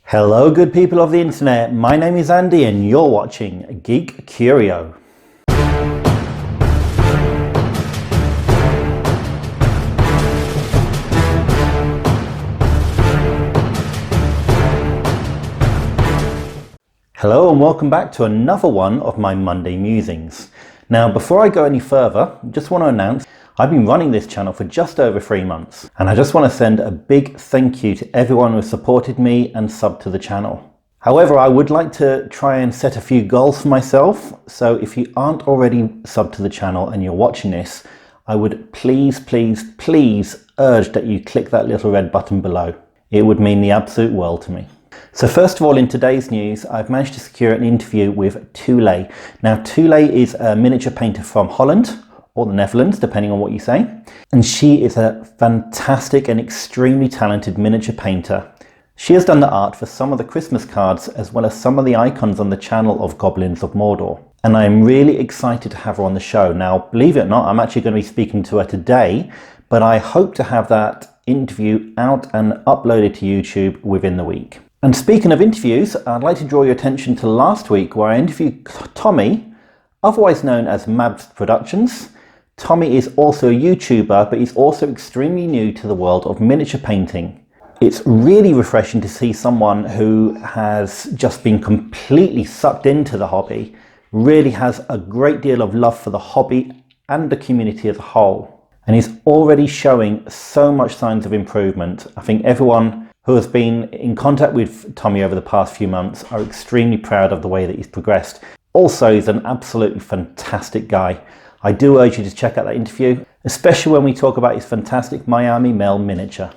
Hello good people of the internet, my name is Andy and you're watching Geek Curio. Hello and welcome back to another one of my Monday musings. Now before I go any further, I just want to announce I've been running this channel for just over 3 months and I just want to send a big thank you to everyone who has supported me and subbed to the channel. However, I would like to try and set a few goals for myself, so if you aren't already subbed to the channel and you're watching this, I would please urge that you click that little red button below. It would mean the absolute world to me. So first of all, in today's news, I've managed to secure an interview with Tulay. Now Tulay is a miniature painter from Holland, or the Netherlands, depending on what you say. And she is a fantastic and extremely talented miniature painter. She has done the art for some of the Christmas cards, as well as some of the icons on the channel of Goblins of Mordor. And I am really excited to have her on the show. Now, believe it or not, I'm actually going to be speaking to her today, but I hope to have that interview out and uploaded to YouTube within the week. And speaking of interviews, I'd like to draw your attention to last week where I interviewed Tommy, otherwise known as Mabs Productions. Tommy is also a YouTuber, but he's also extremely new to the world of miniature painting. It's really refreshing to see someone who has just been completely sucked into the hobby, really has a great deal of love for the hobby and the community as a whole. And he's already showing so much signs of improvement. I think everyone who has been in contact with Tommy over the past few months are extremely proud of the way that he's progressed. Also, he's an absolutely fantastic guy. I do urge you to check out that interview, especially when we talk about his fantastic Miami Mel miniature.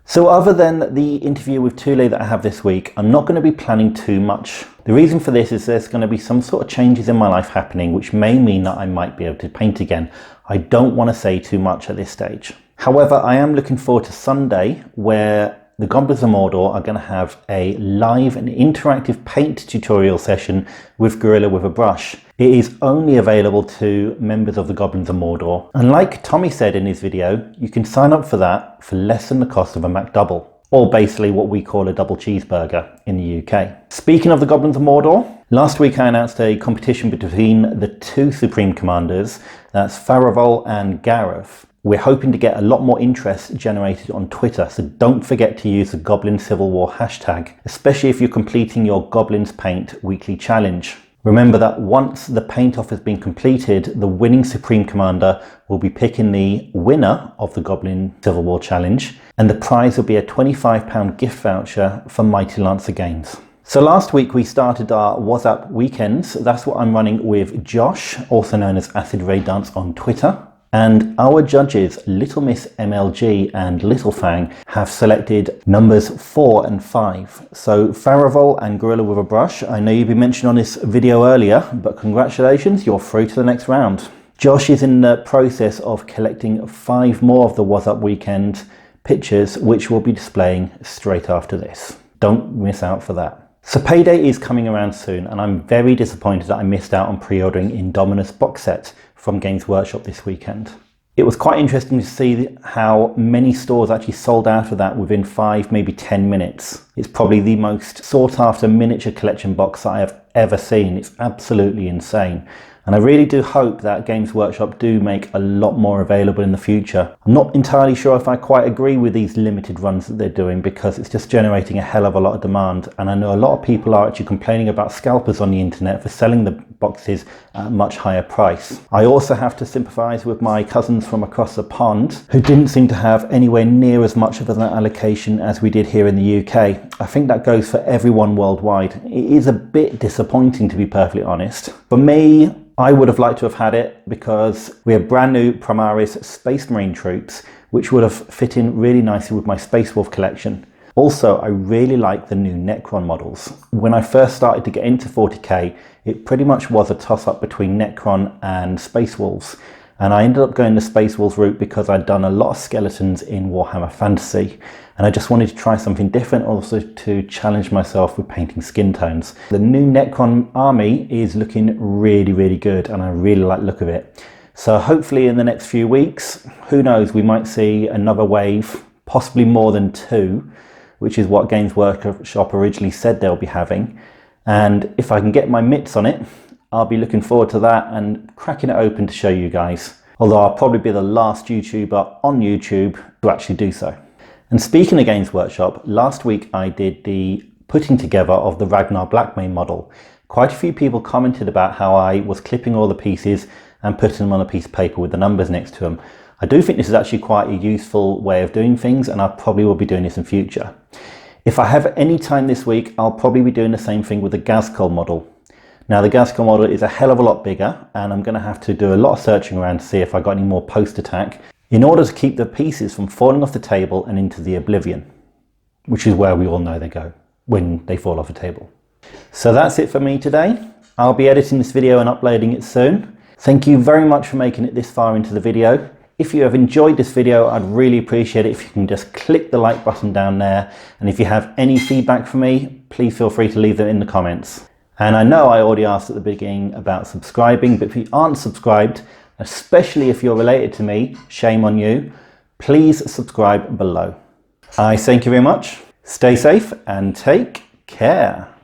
So other than the interview with Tulay that I have this week, I'm not going to be planning too much. The reason for this is there's going to be some sort of changes in my life happening, which may mean that I might be able to paint again. I don't want to say too much at this stage. However, I am looking forward to Sunday, where the Goblins of Mordor are going to have a live and interactive paint tutorial session with Gorilla with a Brush. It is only available to members of the Goblins of Mordor. And like Tommy said in his video, you can sign up for that for less than the cost of a McDouble, or basically what we call a double cheeseburger in the UK. Speaking of the Goblins of Mordor, last week I announced a competition between the two Supreme Commanders, that's Faravol and Gareth. We're hoping to get a lot more interest generated on Twitter, so don't forget to use the Goblin Civil War hashtag, especially if you're completing your Goblins Paint weekly challenge. Remember that once the paint off has been completed, the winning Supreme Commander will be picking the winner of the Goblin Civil War challenge, and the prize will be a £25 gift voucher for Mighty Lancer Games. So last week we started our Whassup Weekends. That's what I'm running with Josh, also known as Acid Ray Dance on Twitter. And our judges, Little Miss MLG and Little Fang, have selected numbers 4 and 5. So Faravol and Gorilla with a Brush, I know you've been mentioned on this video earlier, but congratulations, you're through to the next round. Josh is in the process of collecting 5 more of the Whassup Weekend pictures, which we'll be displaying straight after this. Don't miss out for that. So payday is coming around soon, and I'm very disappointed that I missed out on pre-ordering Indomitus box set from Games Workshop this weekend. It was quite interesting to see how many stores actually sold out of that within 5, maybe 10 minutes. It's probably the most sought after miniature collection box that I have ever seen. It's absolutely insane. And I really do hope that Games Workshop do make a lot more available in the future. I'm not entirely sure if I quite agree with these limited runs that they're doing, because it's just generating a hell of a lot of demand. And I know a lot of people are actually complaining about scalpers on the internet for selling the boxes at a much higher price. I also have to sympathise with my cousins from across the pond who didn't seem to have anywhere near as much of an allocation as we did here in the UK. I think that goes for everyone worldwide. It is a bit disappointing, to be perfectly honest. For me, I would have liked to have had it because we have brand new Primaris Space Marine troops, which would have fit in really nicely with my Space Wolf collection. Also, I really like the new Necron models. When I first started to get into 40k, it pretty much was a toss-up between Necron and Space Wolves. And I ended up going the Space Wolves route because I'd done a lot of skeletons in Warhammer Fantasy. And I just wanted to try something different, also to challenge myself with painting skin tones. The new Necron army is looking really good, and I really like the look of it. So hopefully in the next few weeks, who knows, we might see another wave, possibly more than 2, which is what Games Workshop originally said they'll be having. And if I can get my mitts on it, I'll be looking forward to that and cracking it open to show you guys. Although I'll probably be the last YouTuber on YouTube to actually do so. And speaking of Games Workshop, last week I did the putting together of the Ragnar Blackmane model. Quite a few people commented about how I was clipping all the pieces and putting them on a piece of paper with the numbers next to them. I do think this is actually quite a useful way of doing things, and I probably will be doing this in future. If I have any time this week, I'll probably be doing the same thing with the Ghazghkull model. Now the Ghazghkull model is a hell of a lot bigger, and I'm going to have to do a lot of searching around to see if I got any more post attack in order to keep the pieces from falling off the table and into the oblivion, which is where we all know they go when they fall off a table. So that's it for me today. I'll be editing this video and uploading it soon. Thank you very much for making it this far into the video. If you have enjoyed this video, I'd really appreciate it if you can just click the like button down there. And if you have any feedback for me, please feel free to leave them in the comments. And I know I already asked at the beginning about subscribing, but if you aren't subscribed, especially if you're related to me, shame on you, please subscribe below. I thank you very much. Stay safe and take care.